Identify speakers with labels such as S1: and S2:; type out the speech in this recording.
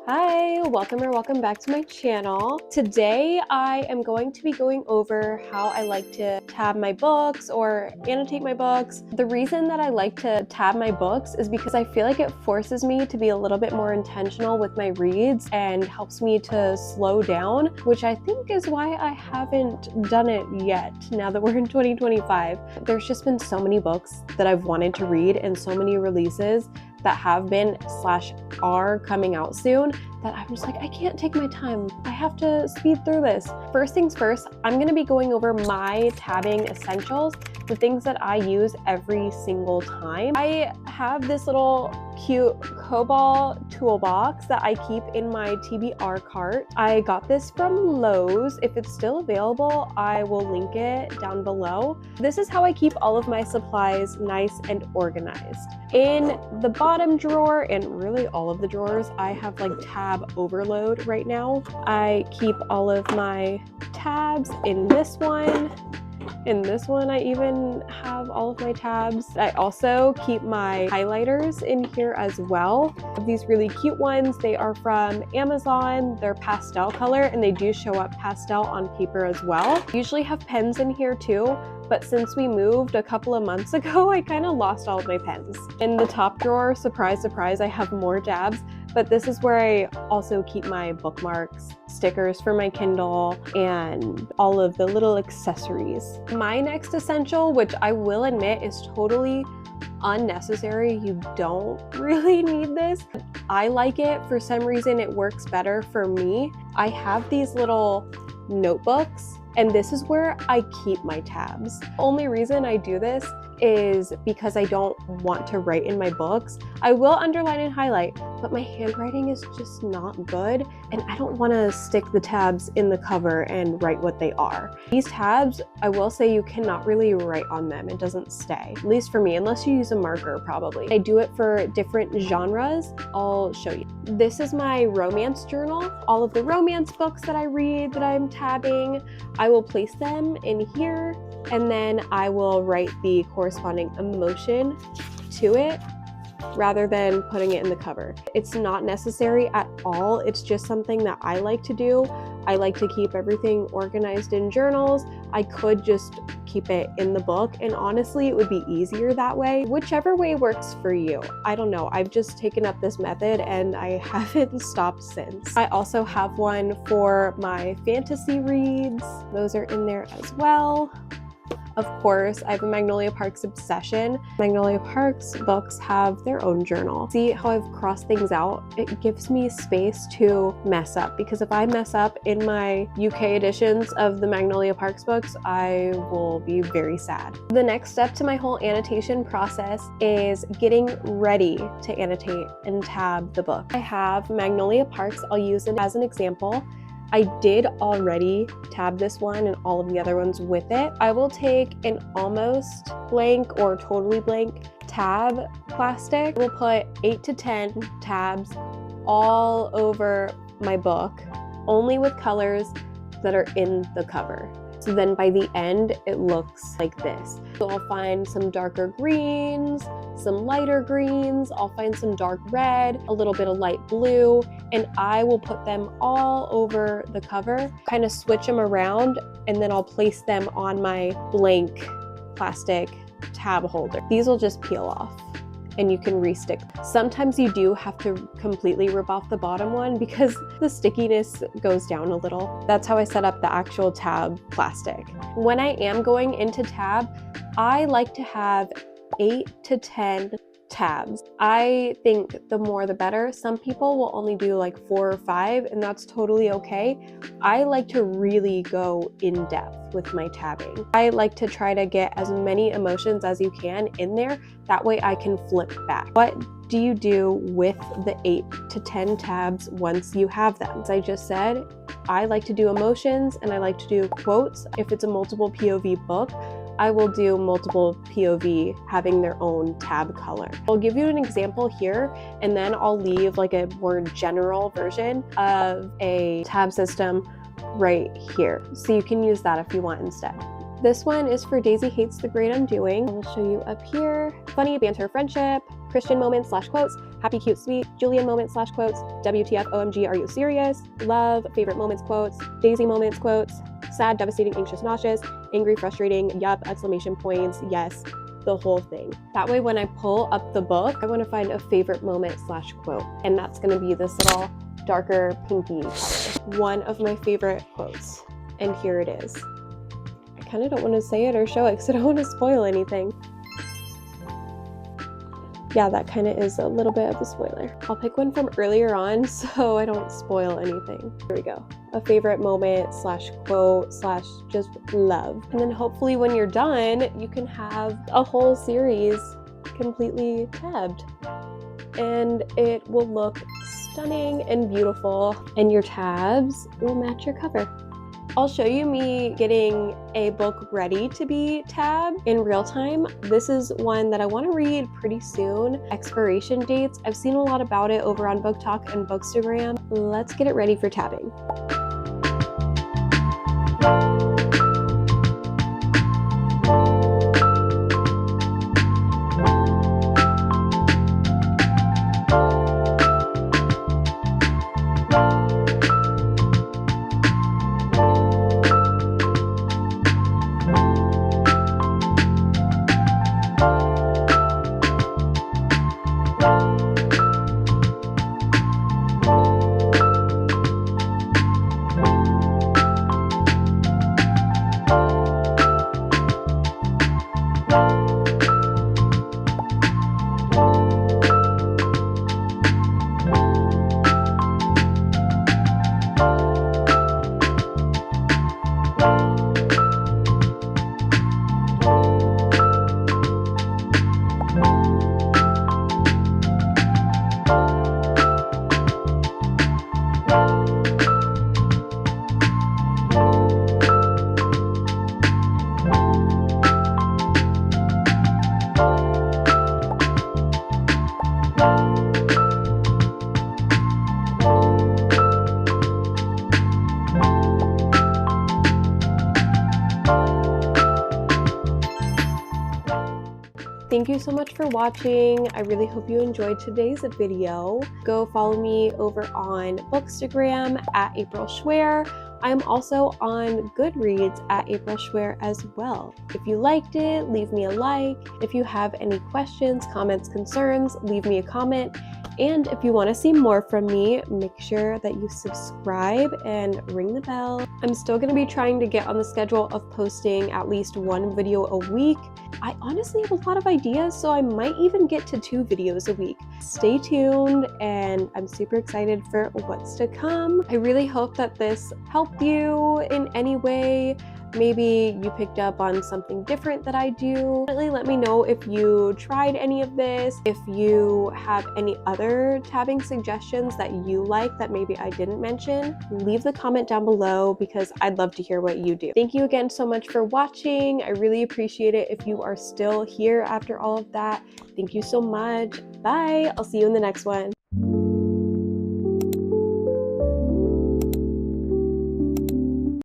S1: Hi, welcome back to my channel. Today I am going to be going over how I like to tab my books or annotate my books. The reason that I like to tab my books is because I feel like it forces me to be a little bit more intentional with my reads and helps me to slow down, which I think is why I haven't done it yet now that we're in 2025. There's just been so many books that I've wanted to read and so many releases that have been / are coming out soon that I'm just like, I can't take my time. I have to speed through this. First things first, I'm gonna be going over my tabbing essentials, the things that I use every single time. I have this little cute COBOL toolbox that I keep in my TBR cart. I got this from Lowe's. If it's still available, I will link it down below. This is how I keep all of my supplies nice and organized. In the bottom drawer, and really all of the drawers, I have like tab overload right now. I keep all of my tabs in this one. In this one, I even have all of my tabs. I also keep my highlighters in here as well. These really cute ones, they are from Amazon. They're pastel color and they do show up pastel on paper as well. I usually have pens in here too, but since we moved a couple of months ago, I kind of lost all of my pens. In the top drawer, surprise, surprise, I have more tabs, but this is where I also keep my bookmarks, stickers for my Kindle, and all of the little accessories. My next essential, which I will admit is totally unnecessary, you don't really need this. I like it. For some reason, it works better for me. I have these little notebooks, and this is where I keep my tabs. The only reason I do this is because I don't want to write in my books. I will underline and highlight, but my handwriting is just not good, and I don't want to stick the tabs in the cover and write what they are. These tabs, I will say you cannot really write on them. It doesn't stay, at least for me, unless you use a marker probably. I do it for different genres. I'll show you. This is my romance journal. All of the romance books that I read that I'm tabbing, I will place them in here, and then I will write the corresponding emotion to it rather than putting it in the cover. It's not necessary at all. It's just something that I like to do. I like to keep everything organized in journals. I could just keep it in the book, and honestly, it would be easier that way. Whichever way works for you. I don't know. I've just taken up this method and I haven't stopped since. I also have one for my fantasy reads. Those are in there as well. Of course, I have a Magnolia Parks obsession. Magnolia Parks books have their own journal. See how I've crossed things out? It gives me space to mess up, because if I mess up in my UK editions of the Magnolia Parks books, I will be very sad. The next step to my whole annotation process is getting ready to annotate and tab the book. I have Magnolia Parks. I'll use it as an example. I did already tab this one and all of the other ones with it. I will take an almost blank or totally blank tab plastic. We'll put 8 to 10 tabs all over my book, only with colors that are in the cover. So then by the end, it looks like this. So I'll find some darker greens, some lighter greens, I'll find some dark red, a little bit of light blue, and I will put them all over the cover, kind of switch them around, and then I'll place them on my blank plastic tab holder. These will just peel off and you can restick. Sometimes you do have to completely rip off the bottom one because the stickiness goes down a little. That's how I set up the actual tab plastic. When I am going into tab, I like to have 8 to 10 tabs. I think the more the better. Some people will only do like 4 or 5, and that's totally okay. I like to really go in depth with my tabbing. I like to try to get as many emotions as you can in there. That way I can flip back. What do you do with the 8 to 10 tabs once you have them? As I just said, I like to do emotions and I like to do quotes. If it's a multiple POV book, I will do multiple POV having their own tab color. I'll give you an example here, and then I'll leave like a more general version of a tab system right here. So you can use that if you want instead. This one is for Daisy Hates the Great Undoing. I will show you up here. Funny, banter, friendship, Christian moments / quotes, happy, cute, sweet, Julian moments slash quotes, WTF, OMG, are you serious, love, favorite moments quotes, Daisy moments quotes, sad, devastating, anxious, nauseous, angry, frustrating, yup, exclamation points, yes, the whole thing. That way when I pull up the book, I want to find a favorite moment slash quote, and that's going to be this little darker pinky color. One of my favorite quotes, and here it is. I kind of don't want to say it or show it because I don't want to spoil anything. Yeah, that kind of is a little bit of a spoiler. I'll pick one from earlier on so I don't spoil anything. Here we go. A favorite moment slash quote slash just love. And then hopefully when you're done, you can have a whole series completely tabbed. And it will look stunning and beautiful, and your tabs will match your cover. I'll show you me getting a book ready to be tabbed in real time. This is one that I want to read pretty soon. Expiration dates. I've seen a lot about it over on Book Talk and Bookstagram. Let's get it ready for tabbing. Thank you so much for watching. I really hope you enjoyed today's video. Go follow me over on Bookstagram at April Schwoerer. I'm also on Goodreads at April Schwoerer as well. If you liked it, leave me a like. If you have any questions, comments, concerns, leave me a comment. And if you want to see more from me, make sure that you subscribe and ring the bell. I'm still going to be trying to get on the schedule of posting at least one video a week. I honestly have a lot of ideas, so I might even get to 2 videos a week. Stay tuned, and I'm super excited for what's to come. I really hope that this helped you in any way. Maybe you picked up on something different that I do. Definitely let me know if you tried any of this, if you have any other tabbing suggestions that you like that maybe I didn't mention. Leave the comment down below because I'd love to hear what you do. Thank you again so much for watching. I really appreciate it if you are still here after all of that. Thank you so much. Bye. I'll see you in the next one.